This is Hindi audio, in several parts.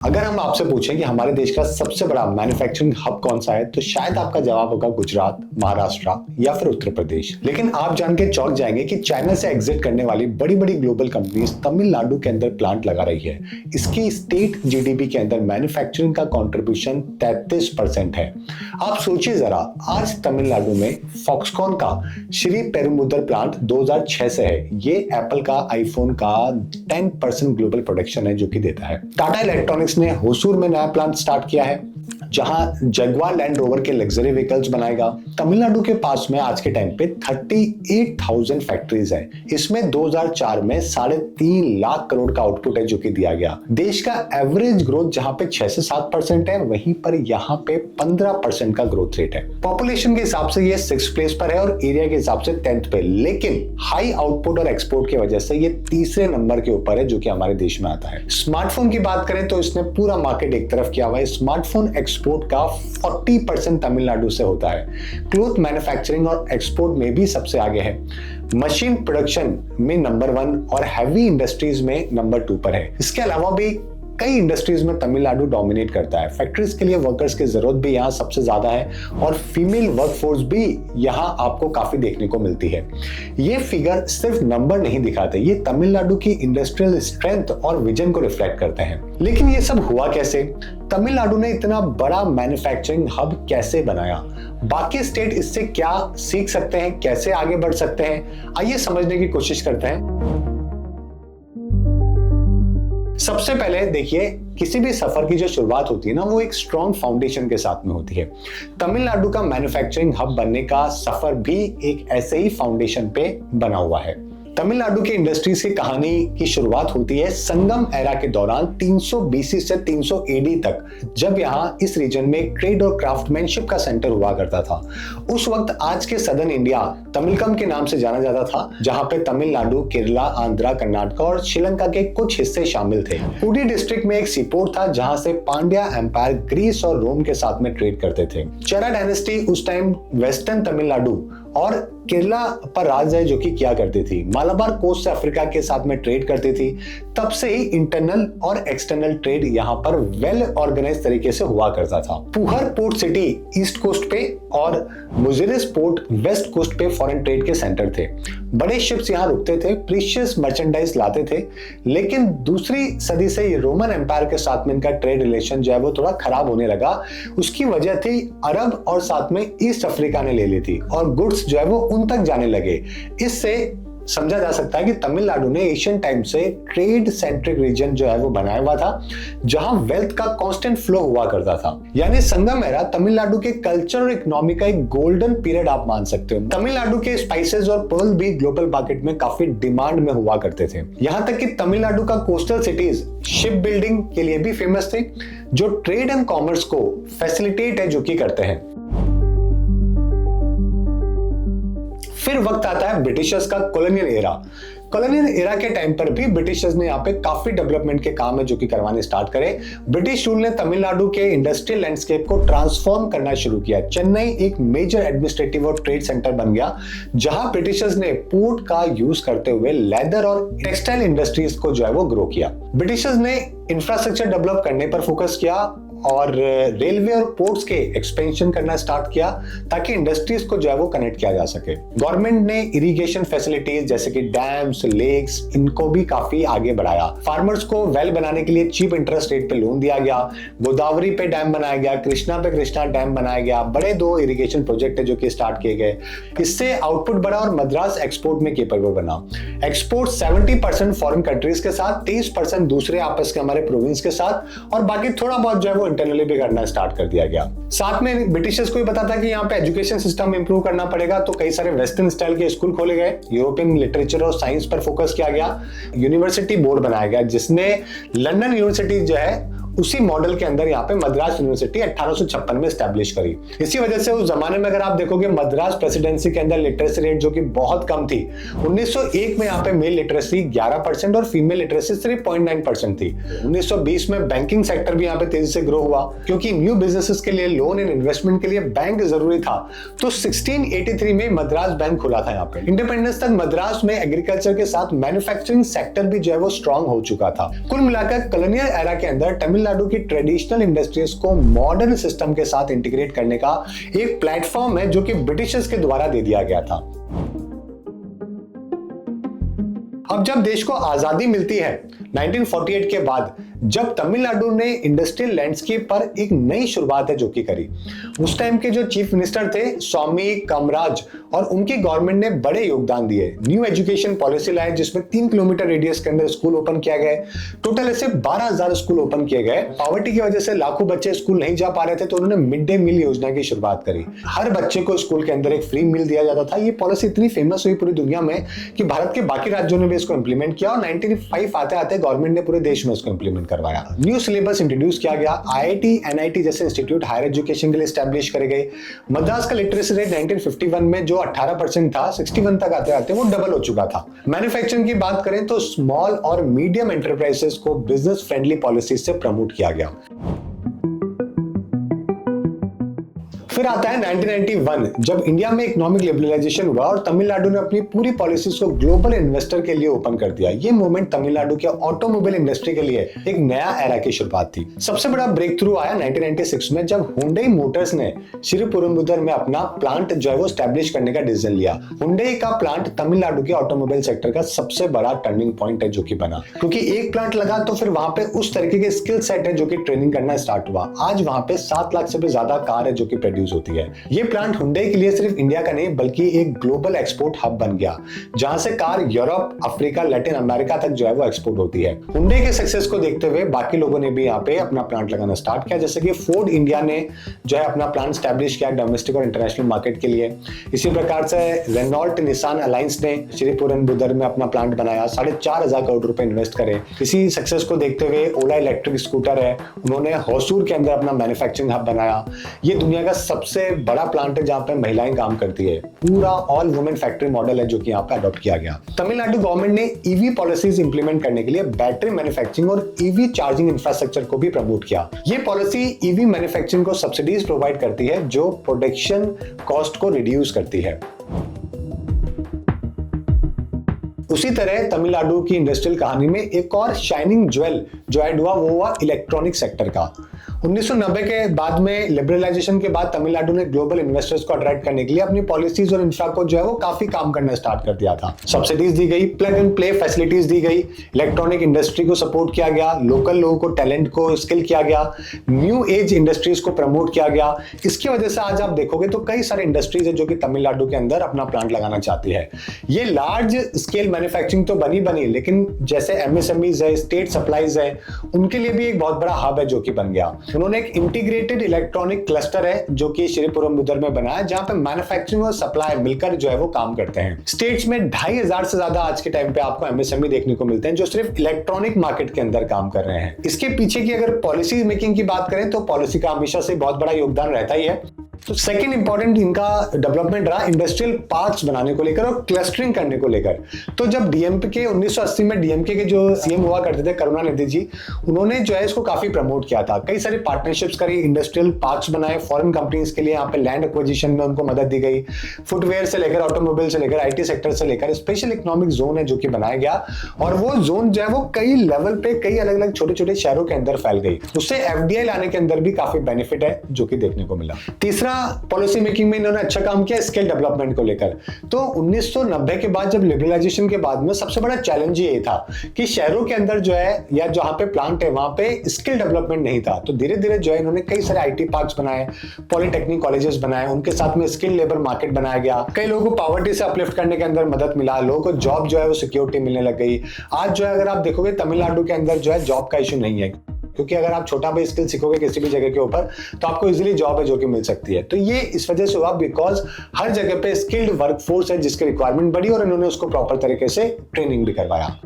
अगर हम आपसे पूछें कि हमारे देश का सबसे बड़ा मैन्युफैक्चरिंग हब कौन सा है, तो शायद आपका जवाब होगा गुजरात, महाराष्ट्र या फिर उत्तर प्रदेश। लेकिन आप जान के चौंक जाएंगे कि चाइना से एग्जिट करने वाली बड़ी बड़ी ग्लोबल कंपनीज तमिलनाडु के अंदर प्लांट लगा रही है। इसकी स्टेट जीडीपी के अंदर मैन्युफैक्चरिंग का कंट्रीब्यूशन 33% है। आप सोचिए जरा, आज तमिलनाडु में फॉक्सकॉन का श्री पेरुम्बदूर प्लांट 2006 से है। ये एप्पल का आईफोन का 10% ग्लोबल प्रोडक्शन है जो कि देता है। टाटा इलेक्ट्रॉनिक्स ने होसूर में नया प्लांट स्टार्ट किया है जहां जगुआर लैंड रोवर के लग्जरी व्हीकल्स बनाएगा। तमिलनाडु के पास में आज के टाइम पे 38,000 फैक्ट्रीज है। इसमें 2004 में 3.5 लाख करोड़ का आउटपुट है जो कि दिया गया। देश का एवरेज ग्रोथ जहां पे 6 से 7% है, वहीं पर यहाँ पे 15% का ग्रोथ रेट है। पॉपुलेशन के हिसाब से ये 6th प्लेस पर है और एरिया के हिसाब से 10th पे, लेकिन हाई आउटपुट और एक्सपोर्ट की वजह से ये तीसरे नंबर के ऊपर है जो कि हमारे देश में आता है। स्मार्टफोन की बात करें तो इसने पूरा मार्केट एक तरफ किया हुआ है। स्मार्टफोन एक्सपोर्ट का 40% तमिलनाडु से होता है। क्लोथ मैन्युफैक्चरिंग और एक्सपोर्ट में भी सबसे आगे है। मशीन प्रोडक्शन में नंबर 1 और हैवी इंडस्ट्रीज में नंबर 2 पर है। इसके अलावा भी कई इंडस्ट्रीज में तमिलनाडु डोमिनेट करता है। फैक्ट्रीज के लिए वर्कर्स की जरूरत भी यहाँ सबसे ज्यादा है और फीमेल वर्कफोर्स भी यहाँ आपको काफी देखने को मिलती है। ये फिगर सिर्फ नंबर नहीं दिखाते, ये तमिलनाडु की इंडस्ट्रियल स्ट्रेंथ और विजन को रिफ्लेक्ट करते हैं। लेकिन ये सब हुआ कैसे? तमिलनाडु ने इतना बड़ा मैन्युफैक्चरिंग हब कैसे बनाया? बाकी स्टेट इससे क्या सीख सकते हैं, कैसे आगे बढ़ सकते हैं? आइए समझने की कोशिश करते हैं। सबसे पहले देखिए, किसी भी सफर की जो शुरुआत होती है ना, वो एक स्ट्रॉन्ग फाउंडेशन के साथ में होती है। तमिलनाडु का मैन्युफैक्चरिंग हब बनने का सफर भी एक ऐसे ही फाउंडेशन पे बना हुआ है। तमिलनाडु की इंडस्ट्रीज की कहानी की शुरुआत होती है संगम एरा के दौरान 300 BC से 300 AD तक, जब यहाँ इस रीजन में ट्रेड और क्राफ्टमैनशिप का सेंटर हुआ करता था। उस वक्त आज के सदर्न इंडिया तमिलकम के नाम से जाना जाता था, जहां पे तमिलनाडु, केरला, आंध्रा, कर्नाटक और श्रीलंका के कुछ हिस्से शामिल थे। पुडी डिस्ट्रिक्ट में एक सीपोर्ट था जहां से पांड्या एम्पायर ग्रीस और रोम के साथ में ट्रेड करते थे। चेरा डायनेस्टी उस टाइम वेस्टर्न तमिलनाडु और केरला पर राज है जो कि किया करती थी। मालाबार कोस्ट से अफ्रीका के साथ में ट्रेड करती थी। तब से ही इंटरनल और एक्सटर्नल ट्रेड यहाँ पर वेल ऑर्गेनाइज तरीके से हुआ करता था। Puhar port city east coast पे और मुजिरिस पोर्ट वेस्ट कोस्ट पे फॉरेन ट्रेड के सेंटर थे। बड़े शिप्स यहाँ रुकते थे, प्रीशियस मर्चेंडाइज लाते थे। लेकिन दूसरी सदी से ये रोमन एम्पायर के साथ में इनका ट्रेड रिलेशन जो है वो थोड़ा खराब होने लगा। उसकी वजह थी अरब और साथ में ईस्ट अफ्रीका ने ले ली थी और गुड्स जो है वो उन तक जाने लगे। इससे समझा जा सकता है कि तमिलनाडु ने एशियन टाइम से ट्रेड सेंट्रिक रीजन जो है वो बनाया हुआ था, जहां वेल्थ का कांस्टेंट फ्लो हुआ करता था। यानी संगम एरा तमिलनाडु के कल्चर और इकोनॉमी का एक गोल्डन पीरियड आप मान सकते हो। तमिलनाडु के स्पाइसेस और पर्ल भी ग्लोबल मार्केट में काफी डिमांड में हुआ करते थे। यहां तक कि तमिलनाडु का कोस्टल सिटीज शिप बिल्डिंग के लिए भी फेमस थे, जो ट्रेड एंड कॉमर्स को फैसिलिटेट है जो कि करते हैं। फिर वक्त आता है ब्रिटिशर्स का कॉलोनियल एरा। कॉलोनियल एरा के टाइम पर भी ब्रिटिशर्स ने यहाँ पे काफी डेवलपमेंट के काम है जो कि करवाने स्टार्ट करे। ब्रिटिश रूल ने तमिलनाडु के इंडस्ट्रियल लैंडस्केप को ट्रांसफॉर्म करना शुरू किया। चेन्नई एक मेजर एडमिनिस्ट्रेटिव और ट्रेड सेंटर बन गया, जहां ब्रिटिशर्स ने पोर्ट का यूज करते हुए लेदर और टेक्सटाइल इंडस्ट्रीज को जो है वो ग्रो किया। ब्रिटिशर्स ने इंफ्रास्ट्रक्चर डेवलप करने पर फोकस किया और रेलवे और पोर्ट्स के एक्सपेंशन करना स्टार्ट किया ताकि इंडस्ट्रीज को जो है वो कनेक्ट किया जा सके। गवर्नमेंट ने इरिगेशन फैसिलिटीज जैसे कि डैम्स, लेक्स, इनको भी काफी आगे बढ़ाया। फार्मर्स को वेल बनाने के लिए चीप इंटरेस्ट रेट पे लोन दिया गया। गोदावरी पे डैम बनाया गया, कृष्णा पे कृष्णा डैम बनाया गया। बड़े 2 इरिगेशन प्रोजेक्ट है जो कि स्टार्ट किए गए। इससे आउटपुट बढ़ा और मद्रास एक्सपोर्ट में केपेबल बना। एक्सपोर्ट 70% फॉरेन कंट्रीज के साथ, 30% दूसरे आपस के हमारे प्रोविंस के साथ और बाकी थोड़ा बहुत जो है वो इंटरनली भी करना स्टार्ट कर दिया गया। साथ में ब्रिटिशर्स को भी पता था कि यहाँ पे एजुकेशन सिस्टम इंप्रूव करना पड़ेगा, तो कई सारे वेस्टर्न स्टाइल के स्कूल खोले गए। यूरोपियन लिटरेचर और साइंस पर फोकस किया गया। यूनिवर्सिटी बोर्ड बनाया गया जिसने लंदन यूनिवर्सिटी जो है उसी मॉडल के अंदर यहाँ पे मद्रास यूनिवर्सिटी 1856 में एस्टैब्लिश करी। इसी वजह से उस जमाने में अगर आप देखोगे मद्रास प्रेसिडेंसी के अंदर लिटरेसी रेट जो कि बहुत कम थी। 1901 में यहाँ पे मेल लिटरेसी 11% और फीमेल लिटरेसी सिर्फ 0.9% थी। 1920 में बैंकिंग सेक्टर भी यहाँ पे तेजी से ग्रो हुआ क्योंकि न्यू बिजनेसेस के लिए लोन एंड इन्वेस्टमेंट के लिए बैंक जरूरी था। तो 1683 में मद्रास बैंक खुला था यहाँ पे। इंडिपेंडेंस तक मद्रास में एग्रीकल्चर के साथ मैन्युफैक्चरिंग सेक्टर भी जो है वो स्ट्रॉन्ग हो चुका था। कुल मिलाकर कॉलोनियल एरा के अंदर तमिलनाडु तमिलनाडु की ट्रेडिशनल इंडस्ट्रीज को मॉडर्न सिस्टम के साथ इंटीग्रेट करने का एक प्लेटफॉर्म है जो कि ब्रिटिशर्स के द्वारा दे दिया गया था। अब जब देश को आजादी मिलती है 1948 के बाद, जब तमिलनाडु ने इंडस्ट्रियल लैंडस्केप पर एक नई शुरुआत है जो कि करी। उस टाइम के जो चीफ मिनिस्टर थे स्वामी कामराज, और उनकी गवर्नमेंट ने बड़े योगदान दिए। न्यू एजुकेशन पॉलिसी लाए जिसमें 3 किलोमीटर रेडियस के अंदर स्कूल ओपन किया गया। टोटल ऐसे 12,000 स्कूल ओपन किए गए। पॉवर्टी की वजह से लाखों बच्चे स्कूल नहीं जा पा रहे थे, तो उन्होंने मिड डे मील योजना की शुरुआत करी। हर बच्चे को स्कूल के अंदर एक फ्री मील दिया जाता था। ये पॉलिसी इतनी फेमस हुई पूरी दुनिया में कि भारत के बाकी राज्यों ने भी इसको इंप्लीमेंट किया, और 1905 आते आते गवर्नमेंट ने पूरे देश में इसको इंप्लीमेंट करवाया। न्यू सिलेबस इंट्रोड्यूस किया गया। IIT, NIT जैसे इंस्टीट्यूट हायर एजुकेशन के लिए एस्टैब्लिश करे गए। मद्रास का लिटरेसी रेट 1951 में जो 18% था, 61 तक आते आते वो डबल हो चुका था। मैन्युफैक्चरिंग की बात करें तो स्मॉल और मीडियम एंटरप्राइजेस को बिजनेस फ्रेंडली पॉलिसीज से प्रमोट किया गया। फिर आता है 1991, जब इंडिया में इकोनॉमिक लिबरलाइजेशन हुआ और तमिलनाडु ने अपनी पूरी पॉलिसीज को ग्लोबल इन्वेस्टर के लिए ओपन कर दिया। ये मूवमेंट तमिलनाडु के ऑटोमोबाइल इंडस्ट्री के लिए एक नया एरा की शुरुआत थी। सबसे बड़ा ब्रेक थ्रू आया 1996 में, जब हुंडई मोटर्स ने श्रीपेरुम्बदूर में अपना प्लांट जो है वो एस्टैब्लिश करने का डिसीजन लिया। हुंडई का प्लांट तमिलनाडु के ऑटोमोबाइल सेक्टर का सबसे बड़ा टर्निंग पॉइंट है जो कि बना, क्योंकि एक प्लांट लगा तो फिर वहां पे उस तरीके के स्किल सेट है जो कि ट्रेनिंग करना स्टार्ट हुआ। आज वहां पे 7 लाख से भी ज्यादा कार है जो कि प्रोड्यूस होती है। ये प्लांट हुंडई के लिए सिर्फ इंडिया का नहीं बल्कि एक ग्लोबल एक्सपोर्ट हब बन गया, जहां से car Europe, Africa, Latin America तक जो है वो एक्सपोर्ट होती है। हुंडई के सक्सेस को देखते हुए बाकी लोगों ने भी यहाँ पे अपना प्लांट लगाना स्टार्ट किया, जैसे कि फोर्ड इंडिया ने जो है अपना प्लांट स्टैब्लिश किया डोमेस्टिक और इंटरनेशनल मार्केट के लिए। इसी प्रकार से रेनॉल्ट निसान अलायंस ने श्रीपेरुम्बदूर में अपना प्लांट बनाया, 4,500 करोड़ रुपए इन्वेस्ट करे। इसी सक्सेस को देखते हुए ओला इलेक्ट्रिक स्कूटर है, उन्होंने होसूर के अंदर अपना मैन्युफैक्चरिंग हब बनाया। ये दुनिया का सबसे बड़ा प्लांट है जहां पे महिलाएं काम करती है। पूरा ऑल वुमेन फैक्ट्री मॉडल है जो कि यहाँ पे अडॉप्ट किया गया। तमिलनाडु गवर्नमेंट ने ईवी पॉलिसीज इंप्लीमेंट करने के लिए बैटरी मैन्युफैक्चरिंग और ईवी चार्जिंग इंफ्रास्ट्रक्चर को भी प्रमोट किया। ये पॉलिसी ईवी मैन्युफैक्चरिंग को सब्सिडीज प्रोवाइड करती है जो प्रोडक्शन कॉस्ट को रिड्यूस करती है। उसी तरह तमिलनाडु की इंडस्ट्रियल कहानी में एक और शाइनिंग ज्वेल जो ऐड हुआ वो हुआ इलेक्ट्रॉनिक सेक्टर का। 1990 के बाद में लिबरलाइजेशन के बाद तमिलनाडु ने ग्लोबल इन्वेस्टर्स को अट्रैक्ट करने के लिए अपनी पॉलिसीज और इंफ्रा को जो है वो काफी काम करना स्टार्ट कर दिया था। सब्सिडीज दी गई, प्लग एंड प्ले फैसिलिटीज दी गई, इलेक्ट्रॉनिक इंडस्ट्री को सपोर्ट किया गया, लोकल लोगों को टैलेंट को स्किल किया गया, न्यू एज इंडस्ट्रीज को प्रमोट किया गया। इसकी वजह से आज आप देखोगे तो कई सारे इंडस्ट्रीज है जो कि तमिलनाडु के अंदर अपना प्लांट लगाना चाहती है। ये लार्ज स्केल मैन्युफैक्चरिंग तो बनी, लेकिन जैसे MSMEs है, स्टेट सप्लाईज है, उनके लिए भी एक बहुत बड़ा हब है जो कि बन गया। उन्होंने एक इंटीग्रेटेड इलेक्ट्रॉनिक क्लस्टर है जो कि श्रीपेरुम्बदूर में बना है, जहां पे मैन्युफैक्चरिंग और सप्लाई मिलकर जो है वो काम करते हैं। स्टेट्स में 2,500 से ज्यादा आज के टाइम पे आपको MSME देखने को मिलते हैं जो सिर्फ इलेक्ट्रॉनिक मार्केट के अंदर काम कर रहे हैं। इसके पीछे की अगर पॉलिसी मेकिंग की बात करें तो पॉलिसी का हमेशा से बहुत बड़ा योगदान रहता ही है। तो सेकंड इंपॉर्टेंट इनका डेवलपमेंट रहा इंडस्ट्रियल पार्क्स बनाने को लेकर और क्लस्टरिंग करने को लेकर। तो जब DMK 1980 में DMK के जो CM हुआ करते थे करुणानिधि जी, उन्होंने जो है इसको काफी प्रमोट किया था। कई सारी पार्टनरशिप्स करी, इंडस्ट्रियल पार्क्स बनाए फॉरेन कंपनीज के लिए, यहाँ पे लैंड एक्विजिशन में उनको मदद दी गई। फुटवेयर से लेकर ऑटोमोबाइल से लेकर IT सेक्टर से लेकर स्पेशल इकोनॉमिक जोन है जो कि बनाया गया, और वो जोन जो है वो कई लेवल पे कई अलग अलग छोटे छोटे शहरों के अंदर फैल गई। उससे FDI लाने के अंदर भी काफी बेनिफिट है जो कि देखने को मिला। तीसरा पॉलिसी मेकिंग में इन्होंने अच्छा काम किया स्किल डेवलपमेंट को लेकर। तो 1990 के बाद जब लिबरलाइजेशन के बाद में सबसे बड़ा चैलेंज ये था कि शहरों के अंदर जो है या जहां पे प्लांट है वहां पे स्किल डेवलपमेंट नहीं था। तो धीरे धीरे जो है इन्होंने कई सारे IT पार्क्स बनाए, पॉलिटेक्निक कॉलेजेस बनाए, उनके साथ में स्किल लेबर मार्केट बनाया गया। कई लोगों को पॉवर्टी से अपलिफ्ट करने के अंदर मदद मिला, लोगों को जॉब जो है वो सिक्योरिटी मिलने लग गई। आज जो है अगर आप देखोगे तमिलनाडु के अंदर जो है जॉब का इशू नहीं है, क्योंकि अगर आप छोटा भी स्किल सीखोगे किसी भी जगह के ऊपर तो आपको इजीली जॉब है जो कि मिल सकती है। तो ये इस वजह से हुआ बिकॉज हर जगह पे स्किल्ड वर्कफोर्स है जिसकी रिक्वायरमेंट बढ़ी और इन्होंने उसको प्रॉपर तरीके से ट्रेनिंग भी करवाया।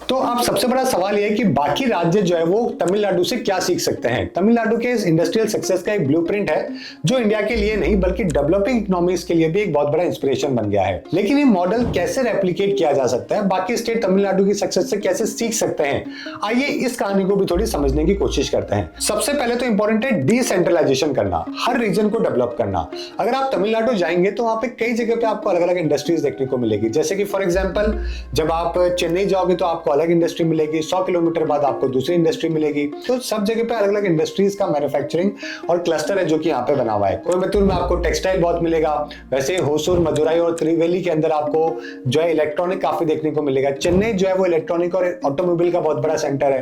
तो अब सबसे बड़ा सवाल यह है कि बाकी राज्य जो है वो तमिलनाडु से क्या सीख सकते हैं। तमिलनाडु के इस इंडस्ट्रियल सक्सेस का एक ब्लूप्रिंट है जो इंडिया के लिए नहीं बल्कि डेवलपिंग इकोनॉमीज के लिए भी एक बहुत बड़ा इंस्पिरेशन बन गया है। लेकिन ये मॉडल कैसे रेप्लिकेट किया जा सकता है, बाकी स्टेट तमिलनाडु की सक्सेस से कैसे सीख सकते हैं, आइए इस कहानी को भी थोड़ी समझने की कोशिश करते हैं। सबसे पहले तो इंपॉर्टेंट है डिसेंट्रलाइजेशन करना, हर रीजन को डेवलप करना। अगर आप तमिलनाडु जाएंगे तो वहां पे कई जगह पे आपको अलग अलग इंडस्ट्रीज देखने को मिलेगी। जैसे कि फॉर एग्जाम्पल जब आप चेन्नई जाओगे तो आपको अलग इंडस्ट्री मिलेगी, 100 किलोमीटर बाद आपको दूसरी इंडस्ट्री मिलेगी। तो सब जगह पे अलग अलग इंडस्ट्रीज का मैन्युफैक्चरिंग और क्लस्टर है जो कि यहाँ पे बना हुआ है। कोयम्बतूर में आपको टेक्सटाइल बहुत मिलेगा, वैसे होसूर, मदुराई और त्रिवेली के अंदर आपको जो है इलेक्ट्रॉनिक काफी देखने को मिलेगा। चेन्नई जो है वो इलेक्ट्रॉनिक और ऑटोमोबाइल का बहुत बड़ा सेंटर है।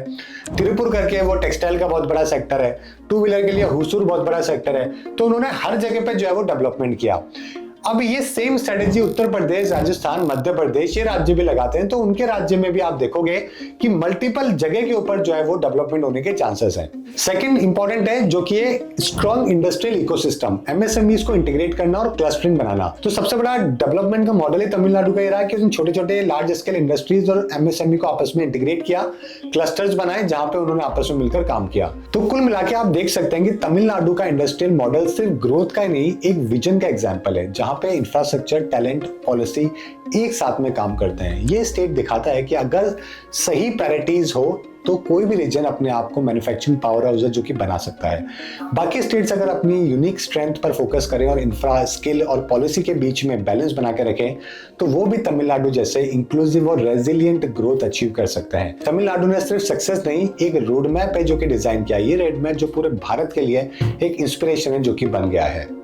तिरुपुर करके वो टेक्सटाइल का बहुत बड़ा सेक्टर है। टू व्हीलर के लिए होसूर बहुत बड़ा सेक्टर है। तो उन्होंने हर जगह पे जो है वो डेवलपमेंट किया। अब ये सेम स्ट्रेटेजी उत्तर प्रदेश, राजस्थान, मध्य प्रदेश ये राज्य भी लगाते हैं। तो उनके राज्य में भी आप देखोगे कि मल्टीपल जगह के ऊपर जो है वो डेवलपमेंट होने के चांसेस हैं। सेकंड इंपॉर्टेंट है जो कि है स्ट्रॉन्ग इंडस्ट्रियल इकोसिस्टम, एमएसएमईज को इंटीग्रेट करना और क्लस्टरिंग बनाना। तो सबसे बड़ा डेवलपमेंट का मॉडल है तमिलनाडु का ये रहा कि उसने छोटे छोटे लार्ज स्केल इंडस्ट्रीज और एमएसएमई को आपस में इंटीग्रेट किया, क्लस्टर्स बनाए जहां पे उन्होंने आपस में मिलकर काम किया। तो कुल मिला के आप देख सकते हैं कि तमिलनाडु का इंडस्ट्रियल मॉडल सिर्फ ग्रोथ का ही नहीं, एक विजन का एग्जाम्पल है जहां पे इंफ्रास्ट्रक्चर, टैलेंट, पॉलिसी एक साथ में काम करते हैं। ये स्टेट दिखाता है कि अगर सही प्रायोरिटीज हो तो कोई भी रीजन अपने आप को मैन्युफैक्चरिंग पावर हाउस है जो कि बना सकता है। बाकी स्टेट्स अगर अपनी यूनिक स्ट्रेंथ पर फोकस करें और इंफ्रा, स्किल और पॉलिसी के बीच में बैलेंस बना के रखें तो वो भी तमिलनाडु जैसे इंक्लूसिव और रेजिलियंट ग्रोथ अचीव कर सकते हैं। तमिलनाडु ने सिर्फ सक्सेस नहीं, एक रोड मैप है जो कि डिजाइन किया। ये रोड मैप जो पूरे भारत के लिए एक इंस्पिरेशन है जो कि बन गया है।